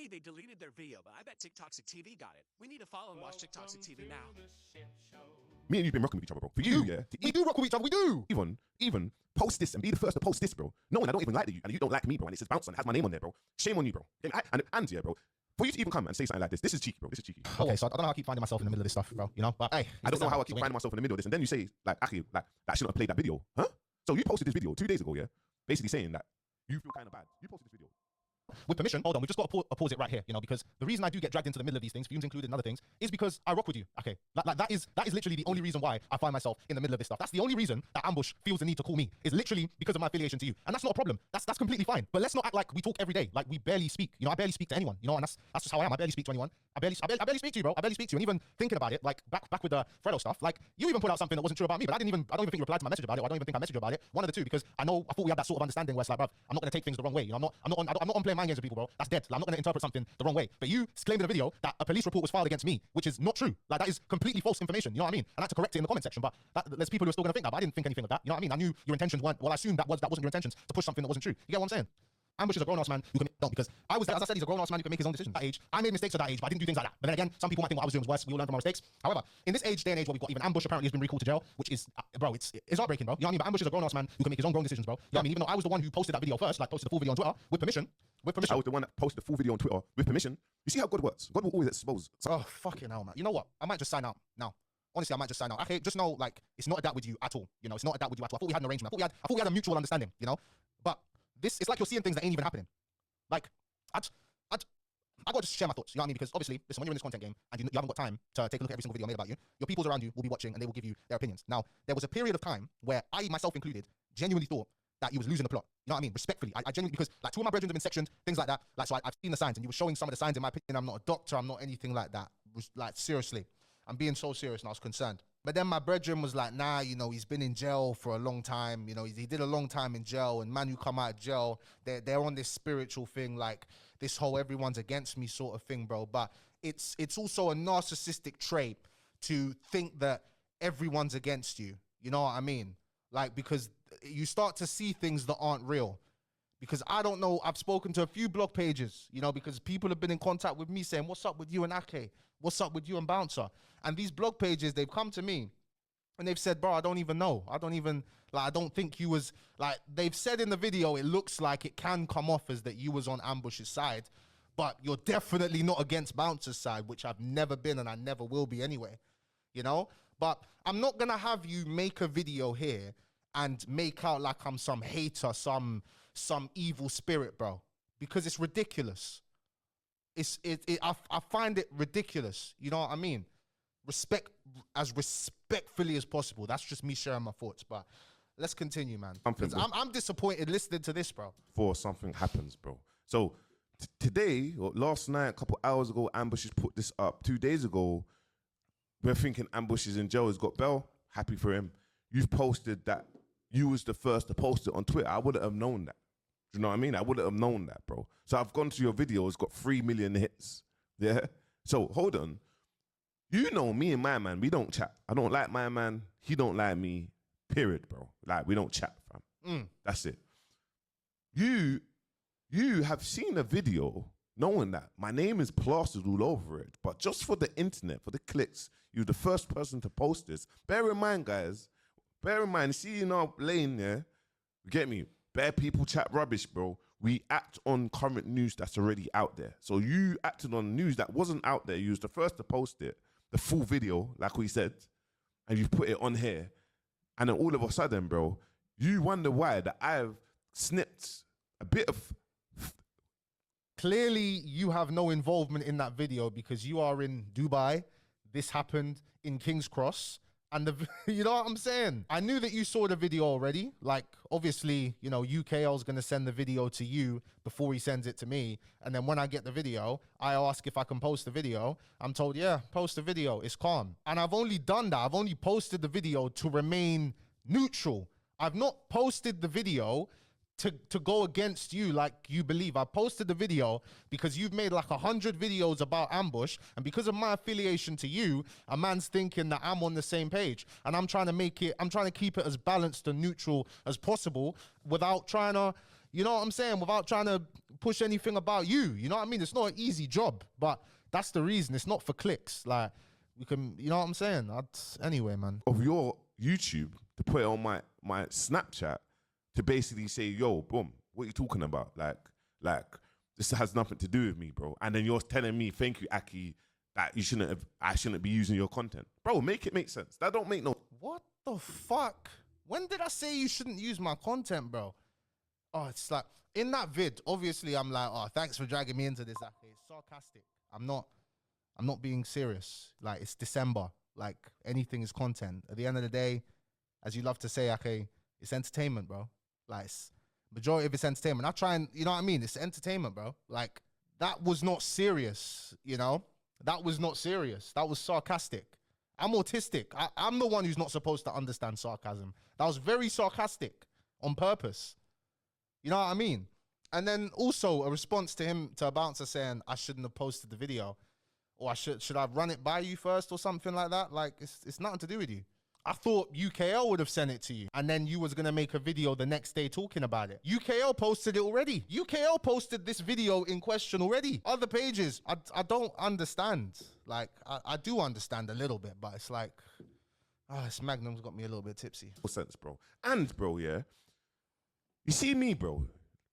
Hey, they deleted their video, but I bet TikTok TV got it. We need to follow and watch TikTok TV now. Me and you've been rocking with each other, bro. For you, yeah. We do rock with each other, we do. Even post this and be the first to post this, bro. Knowing I don't even like you and you don't like me, bro. And it says bounce on it, has my name on there, bro. Shame on you, bro. And yeah, bro. For you to even come and say something like this is cheeky, bro. This is cheeky. Okay, so I don't know how I keep finding myself in the middle of this stuff, bro. You know, but hey, I don't know how I keep finding myself in the middle of this. And then you say, like, actually, like, that shouldn't have played that video, huh? So you posted this video 2 days ago, yeah? Basically saying that you feel kind of bad. You posted this video. With permission, hold on, we just got to pause it right here, you know, because the reason I do get dragged into the middle of these things, fumes included and other things, is because I rock with you. Okay, that is literally the only reason why I find myself in the middle of this stuff. That's the only reason that Ambush feels the need to call me, is literally because of my affiliation to you, and that's not a problem. That's completely fine. But let's not act like we talk every day, like we barely speak. You know, I barely speak to anyone. You know, and that's just how I am. I barely speak to anyone. I barely speak to you, bro. I barely speak to you. And even thinking about it, like back with the Fredo stuff, like you even put out something that wasn't true about me, but I don't even think you replied to my message about it. Or I don't even think I messaged you about it. One of the two, because I thought we had that sort of understanding where it's like, bruv, I'm not gonna take things the wrong way. You know, I'm not on playing mind games with people, bro. That's dead. Like, I'm not gonna interpret something the wrong way. But you claimed in a video that a police report was filed against me, which is not true. Like, that is completely false information. You know what I mean? And I had to correct it in the comment section, but there's people who are still gonna think that. But I didn't think anything of that. You know what I mean? I knew your intentions weren't. Well, I assumed that wasn't your intentions to push something that wasn't true. You get what I'm saying? Ambush is a grown-ass man who can make, because as I said, he's a grown-ass man who can make his own decisions. At that age, I made mistakes at that age, but I didn't do things like that. But then again, some people might think what I was doing was worse. We all learn from our mistakes. However, in this day and age where we've got even Ambush apparently has been recalled to jail, which is, bro, it's heartbreaking, bro. You know what I mean? But Ambush is a grown-ass man who can make his own grown decisions, bro. You know what I mean? Even though I was the one who posted that video first, like posted the full video on Twitter with permission. I was the one that posted the full video on Twitter with permission. You see how God works? God will always expose. Oh, fucking hell, man. You know what? I might just sign out now. Honestly, I might just sign out. Okay, just know, like, it's not a that with you at all. You know, it's not a that with you at all. I thought we had an arrangement. I thought we had a mutual understanding, you know? But it's like you're seeing things that ain't even happening. Like, I gotta just share my thoughts, you know what I mean? Because obviously, listen, when you're in this content game and you haven't got time to take a look at every single video made about you, your peoples around you will be watching and they will give you their opinions. Now, there was a period of time where I, myself included, genuinely thought that you was losing the plot. You know what I mean? Respectfully. I genuinely, because like 2 of my brethren have been sectioned, things like that. Like, so I've seen the signs and you were showing some of the signs. In my opinion, I'm not a doctor, I'm not anything like that. Like, seriously, I'm being so serious and I was concerned. But then my brethren was like, nah, you know, he's been in jail for a long time. You know, he did a long time in jail, and man who come out of jail, they're on this spiritual thing, like this whole everyone's against me sort of thing, bro. But it's also a narcissistic trait to think that everyone's against you. You know what I mean? Like, because you start to see things that aren't real. Because I don't know, I've spoken to a few blog pages, you know, because people have been in contact with me saying, what's up with you and Ake? What's up with you and Bouncer? And these blog pages, they've come to me and they've said, bro, I don't even know. I don't think you was, like, they've said in the video, it looks like it can come off as that you was on Ambush's side, but you're definitely not against Bouncer's side, which I've never been and I never will be anyway, you know? But I'm not gonna have you make a video here and make out like I'm some hater, some evil spirit, bro, because it's ridiculous. I find it ridiculous. You know what I mean? As respectfully as possible. That's just me sharing my thoughts. But let's continue, man. I'm disappointed listening to this, bro. Before something happens, bro. So today, or last night, a couple hours ago, Ambush has put this up. 2 days ago, we're thinking Ambush is in jail. He's got bail. Happy for him. You've posted that you was the first to post it on Twitter. I wouldn't have known that. Do you know what I mean? I wouldn't have known that, bro. So I've gone to your video. It's got 3 million hits. Yeah? So hold on. You know me and my man, we don't chat. I don't like my man. He don't like me. Period, bro. Like, we don't chat, fam. That's it. You have seen a video knowing that my name is plastered all over it. But just for the internet, for the clicks, you're the first person to post this. Bear in mind, guys. Bear in mind, see in our lane, yeah? You get me? Bare people chat rubbish, bro. We act on current news that's already out there. So you acted on news that wasn't out there. You was the first to post it, the full video, like we said, and you put it on here. And then all of a sudden, bro, you wonder why that I've snipped a bit of... Clearly, you have no involvement in that video because you are in Dubai. This happened in King's Cross. And you know what I'm saying? I knew that you saw the video already. Like, obviously, you know, UKL's gonna send the video to you before he sends it to me. And then when I get the video, I ask if I can post the video. I'm told, yeah, post the video, it's calm. And I've only done that. I've only posted the video to remain neutral. I've not posted the video to go against you like you believe. I posted the video because you've made like 100 videos about Ambush, and because of my affiliation to you, a man's thinking that I'm on the same page, and I'm trying to keep it as balanced and neutral as possible without trying to, you know what I'm saying, without trying to push anything about you. You know what I mean? It's not an easy job, but that's the reason. It's not for clicks. Like, we can, you know what I'm saying? Anyway, man. Of your YouTube to put it on my Snapchat to basically say, yo, boom, what are you talking about? Like this has nothing to do with me, bro. And then you're telling me, thank you, Aki, that I shouldn't be using your content. Bro, make it make sense. That don't make no. What the fuck? When did I say you shouldn't use my content, bro? Oh, it's like, in that vid, obviously I'm like, oh, thanks for dragging me into this, Aki. It's sarcastic. I'm not being serious. Like, it's December. Like, anything is content. At the end of the day, as you love to say, Ake, it's entertainment, bro. Like, majority of it's entertainment. I try and, you know what I mean? It's entertainment, bro. Like, that was not serious, you know? That was not serious. That was sarcastic. I'm autistic. I'm the one who's not supposed to understand sarcasm. That was very sarcastic on purpose. You know what I mean? And then also a response to him, to a bouncer saying, I shouldn't have posted the video. Or should I run it by you first or something like that? Like, it's nothing to do with you. I thought UKL would have sent it to you. And then you was going to make a video the next day talking about it. UKL posted it already. UKL posted this video in question already. Other pages, I don't understand. Like, I do understand a little bit, but it's like, this Magnum's got me a little bit tipsy. No sense, bro. And, bro, yeah, you see me, bro,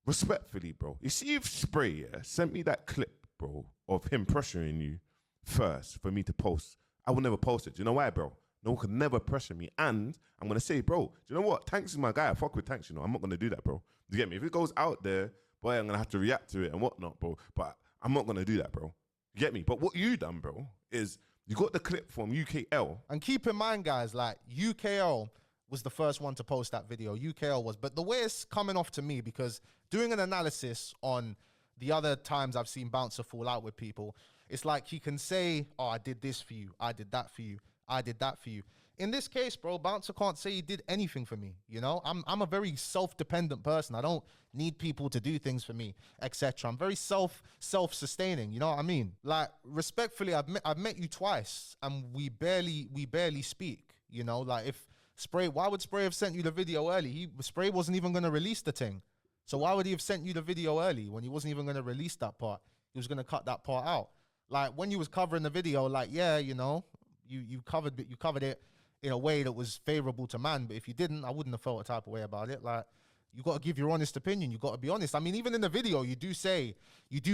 respectfully, bro, you see if Spray, yeah, sent me that clip, bro, of him pressuring you first for me to post, I will never post it. Do you know why, bro? No one could never pressure me. And I'm going to say, bro, do you know what? Tankz is my guy. I fuck with Tankz, you know. I'm not going to do that, bro. You get me? If it goes out there, boy, I'm going to have to react to it and whatnot, bro. But I'm not going to do that, bro. You get me? But what you done, bro, is you got the clip from UKL. And keep in mind, guys, like, UKL was the first one to post that video. UKL was. But the way it's coming off to me, because doing an analysis on the other times I've seen Bouncer fall out with people, it's like he can say, oh, I did this for you. I did that for you. I did that for you. In this case, bro, Bouncer can't say he did anything for me. You know, I'm a very self-dependent person. I don't need people to do things for me, etc. I'm very self-sustaining. You know what I mean? Like, respectfully, I've met you twice, and we barely speak. You know, like, if Spray, why would Spray have sent you the video early? Spray wasn't even going to release the thing. So why would he have sent you the video early when he wasn't even going to release that part? He was going to cut that part out. Like, when you was covering the video, like, yeah, you know, you covered it in a way that was favorable to man. But if you didn't, I wouldn't have felt a type of way about it. Like, you got to give your honest opinion. You got to be honest. I mean, even in the video, you do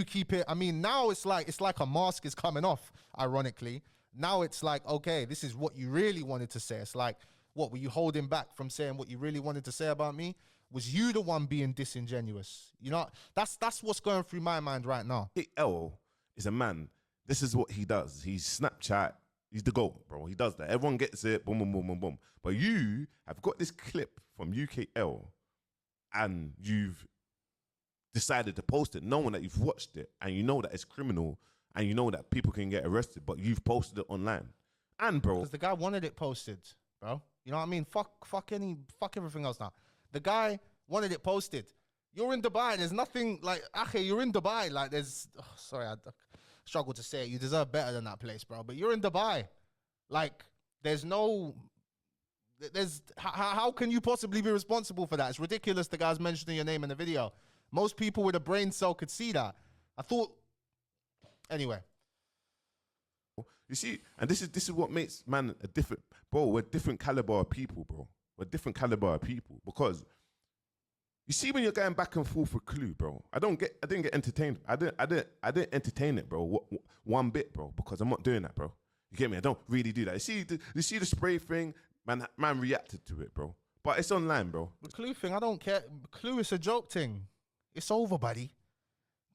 keep it. I mean, now it's like a mask is coming off, ironically. Now it's like, okay, this is what you really wanted to say. It's like, what were you holding back from saying what you really wanted to say about me? Was you the one being disingenuous? You know, that's what's going through my mind right now. L is a man. This is what he does. He's Snapchat. He's the GOAT, bro. He does that. Everyone gets it. Boom, boom, boom, boom, boom. But you have got this clip from UKL and you've decided to post it knowing that you've watched it and you know that it's criminal and you know that people can get arrested, but you've posted it online. And, bro. Because the guy wanted it posted, bro. You know what I mean? Fuck everything else now. The guy wanted it posted. You're in Dubai. There's nothing like, you're in Dubai. Like, there's, sorry, I struggle to say it. You deserve better than that place, bro. But you're in Dubai. Like, how can you possibly be responsible for that? It's ridiculous the guy's mentioning your name in the video. Most people with a brain cell could see that. I thought, anyway. You see, and this is what makes man a different, bro, we're different caliber of people, bro. We're different caliber of people because you see when you're going back and forth with Clue, bro. I didn't get entertained. I didn't entertain it, bro. One bit, bro, because I'm not doing that, bro. You get me? I don't really do that. You see the spray thing, man reacted to it, bro. But it's online, bro. The Clue thing, I don't care. Clue is a joke thing. It's over, buddy.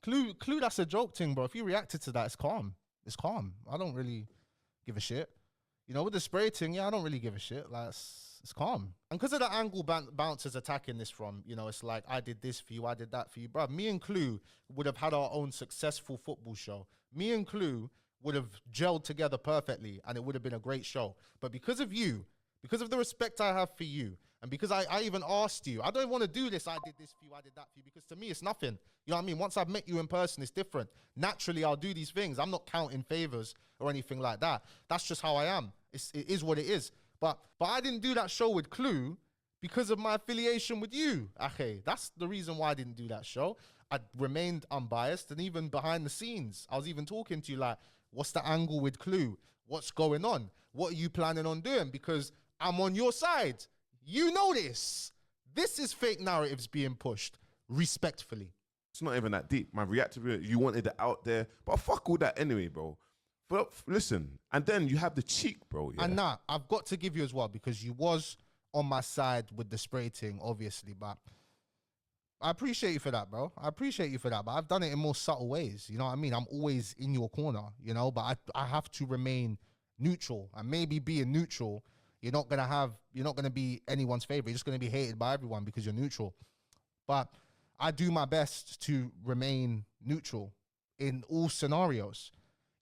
Clue, that's a joke thing, bro. If you reacted to that, it's calm. It's calm. I don't really give a shit. You know, with the spray thing, yeah, I don't really give a shit. Like, it's calm. And because of the angle Bouncer's attacking this from, you know, it's like, I did this for you, I did that for you. Bro, me and Clue would have had our own successful football show. Me and Clue would have gelled together perfectly, and it would have been a great show. But because of you, because of the respect I have for you, and because I even asked you, I don't want to do this, I did this for you, I did that for you, because to me, it's nothing. You know what I mean? Once I've met you in person, it's different. Naturally, I'll do these things. I'm not counting favors or anything like that. That's just how I am. It is what it is. But I didn't do that show with Clue because of my affiliation with you, Ache. That's the reason why I didn't do that show. I remained unbiased, and even behind the scenes, I was even talking to you like, what's the angle with Clue? What's going on? What are you planning on doing? Because I'm on your side. You know this. This is fake narratives being pushed respectfully. It's not even that deep. My reactivity, you wanted it out there, but fuck all that anyway, bro. But listen, and then you have the cheek, bro. Yeah? And now I've got to give you as well, because you was on my side with the spray thing, obviously, but I appreciate you for that, bro. I appreciate you for that, but I've done it in more subtle ways. You know what I mean? I'm always in your corner, you know, but I have to remain neutral. And maybe being neutral, you're not gonna be anyone's favorite. You're just gonna be hated by everyone because you're neutral. But I do my best to remain neutral in all scenarios.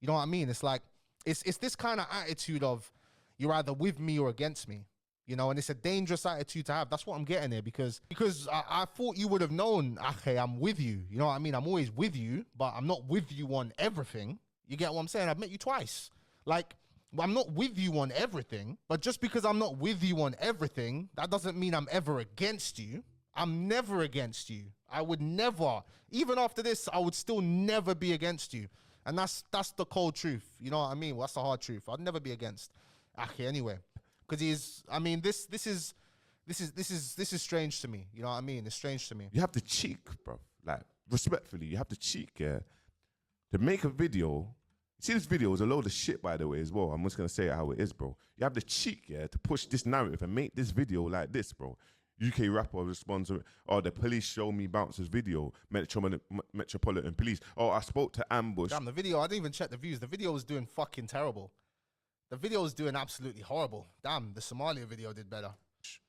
You know what I mean? It's like, it's this kind of attitude of you're either with me or against me, you know, and it's a dangerous attitude to have. That's what I'm getting here, because I thought you would have known, okay, I'm with you. You know what I mean? I'm always with you, but I'm not with you on everything. You get what I'm saying? I've met you twice. Like, I'm not with you on everything, but just because I'm not with you on everything, that doesn't mean I'm ever against you. I'm never against you. I would never, even after this, I would still never be against you. And that's the cold truth. You know what I mean? Well, that's the hard truth. I'd never be against Aki anyway. Because I mean, this is strange to me. You know what I mean? It's strange to me. You have the cheek, bro. Like, respectfully, you have the cheek, yeah, to make a video. See, this video is a load of shit, by the way, as well. I'm just going to say it how it is, bro. You have the cheek, yeah, to push this narrative and make this video like this, bro. UK rapper responds, oh, the police show me Bouncer's video, Metropolitan Police. Oh, I spoke to Ambush. Damn, the video, I didn't even check the views. The video was doing fucking terrible. The video was doing absolutely horrible. Damn, the Somalia video did better.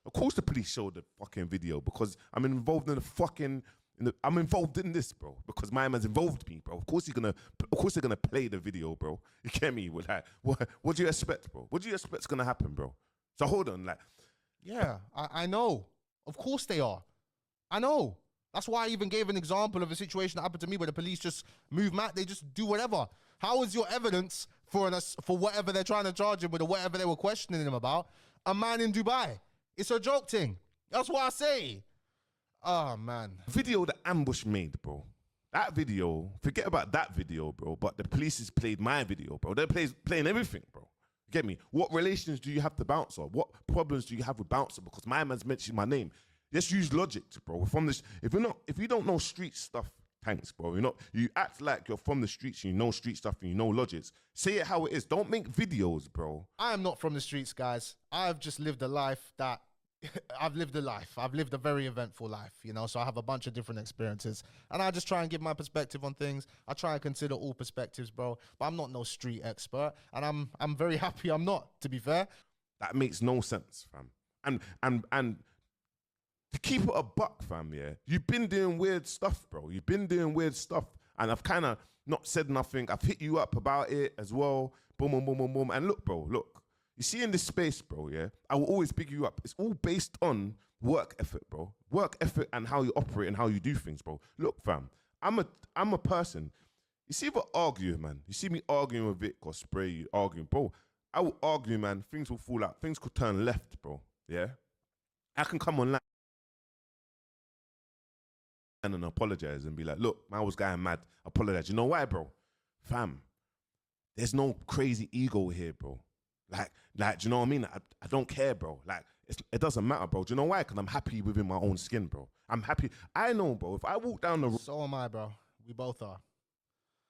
Of course the police showed the fucking video, because I'm involved in the fucking... I'm involved in this, bro, because my man's involved me, bro. Of course they're gonna play the video, bro. You get me? With that, what do you expect, bro? What do you expect's gonna happen, bro? So hold on, like... Yeah, I know. Of course they are. I know. That's why I even gave an example of a situation that happened to me where the police just move mad. They just do whatever. How is your evidence for whatever they're trying to charge him with, or whatever they were questioning him about, a man in Dubai? It's a joke thing. That's what I say. Oh, man. Video that Ambush made, bro. That video, forget about that video, bro, but the police has played my video, bro. They're playing everything, bro. Get me? What relations do you have to Bouncer? What problems do you have with Bouncer? Because my man's mentioned my name. Just use logic, bro. From this, if you don't know street stuff, Tankz, bro. You act like you're from the streets and you know street stuff and you know logics. Say it how it is. Don't make videos, bro. I am not from the streets, guys. I've just lived a life that I've lived a very eventful life, you know, so I have a bunch of different experiences, and I just try and give my perspective on things. I try and consider all perspectives, bro, but I'm not no street expert, and I'm very happy I'm not, to be fair. That makes no sense, fam. And to keep it a buck, fam, yeah, you've been doing weird stuff, bro. You've been doing weird stuff, and I've kind of not said nothing. I've hit you up about it as well. Boom, boom, boom, boom, boom. And look, bro, look. You see, in this space, bro, yeah, I will always pick you up. It's all based on work effort, bro. Work effort and how you operate and how you do things, bro. Look, fam, I'm a person. You see, if I argue, man, you see me arguing with Vic or Spray, you arguing, bro, I will argue, man, things will fall out. Things could turn left, bro, yeah? I can come online and apologize and be like, look, man, I was going mad. Apologize. You know why, bro? Fam, there's no crazy ego here, bro. Like, do you know what I mean? I don't care, bro. Like, it doesn't matter, bro. Do you know why? Because I'm happy within my own skin, bro. I'm happy. I know, bro. If I walk down the road... So am I, bro. We both are.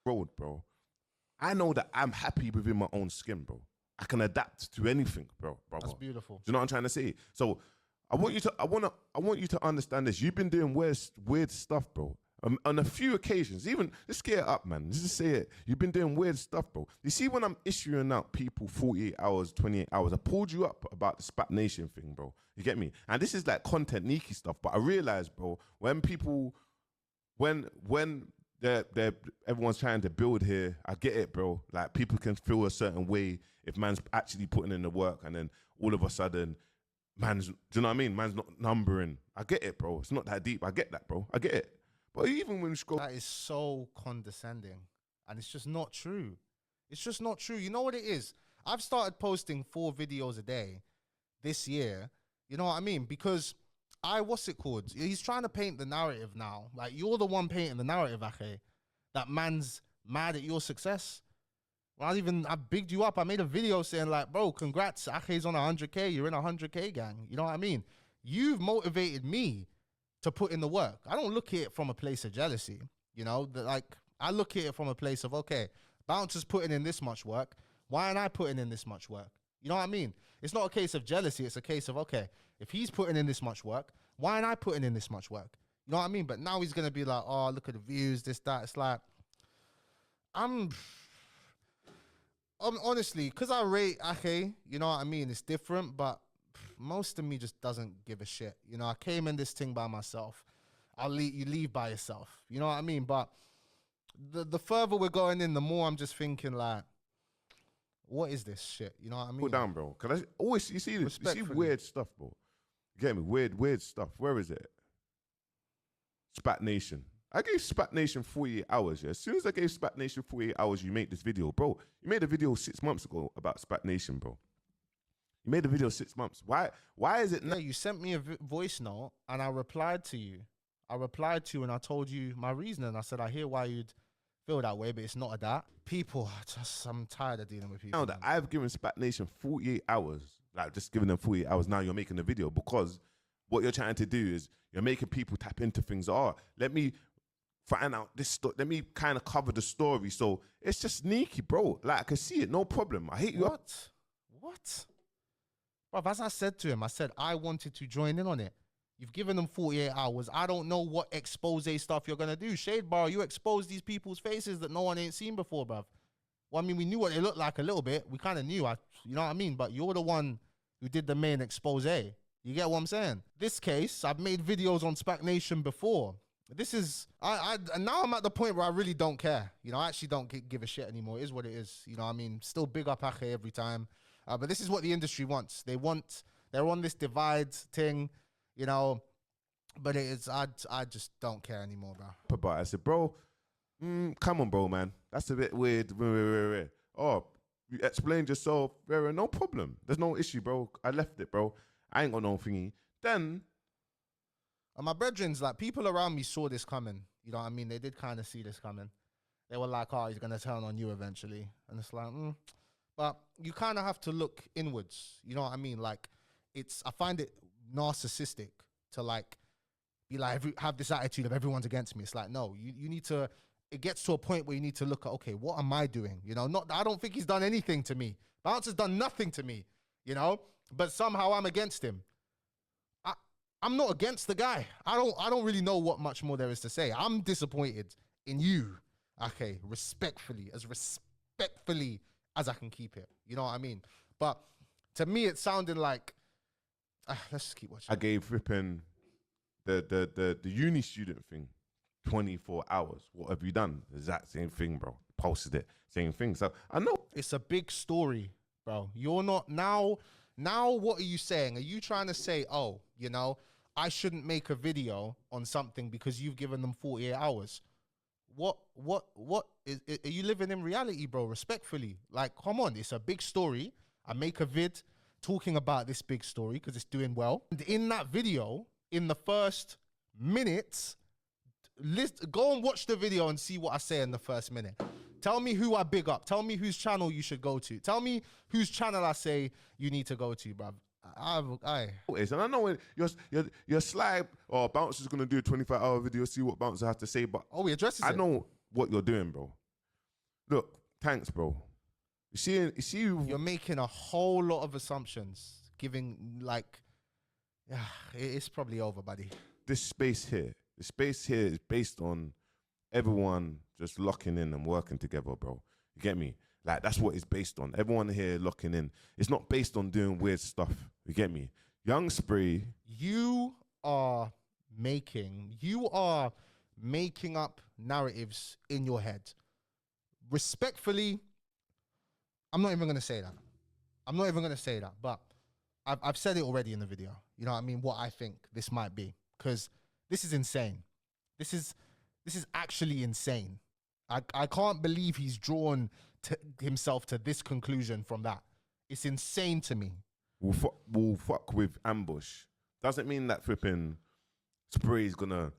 ...road, bro, I know that I'm happy within my own skin, bro. I can adapt to anything, bro. That's beautiful. Do you know what I'm trying to say? So, I want you to understand this. You've been doing weird stuff, bro. On a few occasions, even, let's get it up, man. Let's just say it. You've been doing weird stuff, bro. You see, when I'm issuing out people 48 hours, 28 hours, I pulled you up about the Spat Nation thing, bro. You get me? And this is like content Niki stuff, but I realized, bro, when people, when everyone's trying to build here, I get it, bro. Like, people can feel a certain way if man's actually putting in the work, and then all of a sudden, do you know what I mean? Man's not numbering. I get it, bro. It's not that deep. I get that, bro. I get it. But even when you scroll... That is so condescending. And it's just not true. It's just not true. You know what it is? I've started posting 4 videos a day this year. You know what I mean? Because what's it called? He's trying to paint the narrative now. Like, you're the one painting the narrative, Ake. That man's mad at your success. Well, I bigged you up. I made a video saying like, bro, congrats. Ake's on 100K. You're in a 100K gang. You know what I mean? You've motivated me to put in the work. I don't look at it from a place of jealousy. You know, I look at it from a place of, okay, Bouncer's putting in this much work. Why aren't I putting in this much work? You know what I mean? It's not a case of jealousy. It's a case of, okay, if he's putting in this much work, why aren't I putting in this much work? You know what I mean? But now he's going to be like, oh, look at the views, this, that. It's like, honestly, because I rate Ake, you know what I mean? It's different, but most of me just doesn't give a shit. You know, I came in this thing by myself. You leave by yourself. You know what I mean? But the further we're going in, the more I'm just thinking like, what is this shit? You know what I mean? Cool down, bro. Cause I always you see weird stuff, bro. You get me? Weird stuff. Where is it? Spat Nation. I gave Spat Nation 48 hours. Yeah. As soon as I gave Spat Nation 48 hours, you make this video, bro. You made a video 6 months ago about Spat Nation, bro. You made a video 6 months. Why is it? Yeah, you sent me a voice note and I replied to you. And I told you my reasoning. I said, I hear why you'd feel that way, but it's not a that. People, I'm tired of dealing with people. Now that I've given Spat Nation 48 hours, like just giving them 48 hours, now you're making a video because what you're trying to do is you're making people tap into things. Oh, let me find out this let me kind of cover the story. So it's just sneaky, bro. Like, I can see it, no problem. I hate you. What? Bro, as I said to him, I said I wanted to join in on it. You've given them 48 hours. I don't know what expose stuff you're going to do. Shade Bar, you expose these people's faces that no one ain't seen before, bruv. Well, I mean, we knew what they looked like a little bit. We kind of knew, you know what I mean? But you're the one who did the main expose. You get what I'm saying? This case, I've made videos on Spac Nation before. This is, now I'm at the point where I really don't care. You know, I actually don't give a shit anymore. It is what it is. You know what I mean? Still big up Ake every time. But this is what the industry wants. They're on this divide thing. You know, but it is, I just don't care anymore, bro. But I said, bro, come on, bro, man. That's a bit weird. Oh, you explained yourself. No problem. There's no issue, bro. I left it, bro. I ain't got no thingy. Then, and my brethren's like, people around me saw this coming. You know what I mean? They did kind of see this coming. They were like, oh, he's going to turn on you eventually. And it's like, But you kind of have to look inwards. You know what I mean? Like, I find it narcissistic to like be like have this attitude of everyone's against me. It's like, no, you need to, it gets to a point where you need to look at, okay, what am I doing? You know, I don't think he's done anything to me. Bouncer's done nothing to me, you know, but somehow I'm against him. I'm not against the guy. I don't really know what much more there is to say. I'm disappointed in you. Okay, respectfully as I can keep it. You know what I mean? But to me, it sounded like, let's just keep watching. I gave Rippin the uni student thing 24 hours. What have you done? Exact same thing, bro. Posted it, same thing. So I know it's a big story, bro. You're not now. What are you saying? Are you trying to say, oh, you know, I shouldn't make a video on something because you've given them 48 hours? What are you living in reality, bro? Respectfully, like, come on, it's a big story. I make a vid talking about this big story because it's doing well. And in that video, in the first minutes, go and watch the video and see what I say in the first minute. Tell me who I big up. Tell me whose channel you should go to. Tell me whose channel I say you need to go to, bruv. And I know when you're Sly or Bouncer's gonna do a 25-hour video, see what Bouncer has to say, but he addresses it. I know what you're doing, bro. Look, Tankz, bro. You see, you're making a whole lot of assumptions, giving like, it's probably over, buddy. The space here is based on everyone just locking in and working together, bro. You get me? Like, that's what it's based on. Everyone here locking in. It's not based on doing weird stuff. You get me? Young Spree. You are making up narratives in your head. Respectfully, I'm not even going to say that. But I've said it already in the video. You know what I mean? What I think this might be. Because this is insane. This is actually insane. I can't believe he's drawn himself to this conclusion from that. It's insane to me. We'll fuck with Ambush doesn't mean that flipping Spray's gonna.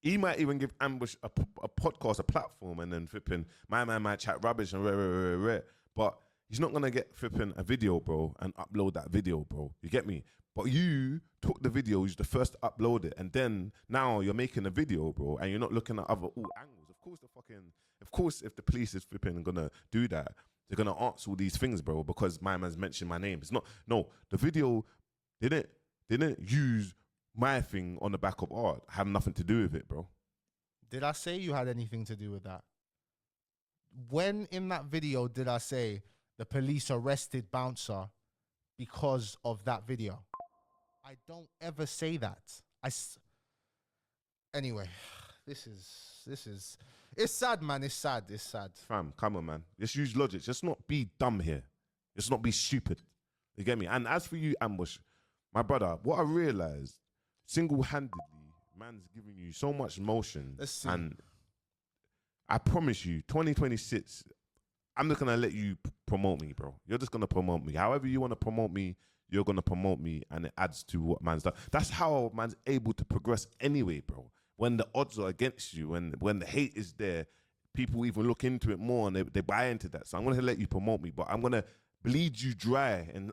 He might even give Ambush a podcast, a platform, and then flipping my man might chat rubbish and rare. But he's not gonna get flipping a video, bro, and upload that video, bro. You get me? But you took the video, you're the first to upload it, and then now you're making a video, bro, and you're not looking at other angles. Of course, if the police is flipping gonna do that, they're gonna answer all these things, bro, because my man's mentioned my name. It's not the video didn't use my thing on the back of art. Had nothing to do with it, bro. Did I say you had anything to do with that? When in that video did I say the police arrested Bouncer because of that video? I don't ever say that. Anyway, this is it's sad, man. It's sad. Fam, come on, man. Just use logic. Just not be dumb here. Just not be stupid. You get me? And as for you, Ambush, my brother, what I realized, single-handedly, man's giving you so much motion. And I promise you, 2026, I'm just going to let you promote me, bro. You're just going to promote me. However you want to promote me, you're going to promote me, and it adds to what man's done. That's how man's able to progress anyway, bro. When the odds are against you, when the hate is there, people even look into it more and they buy into that. So I'm going to let you promote me, but I'm going to bleed you dry and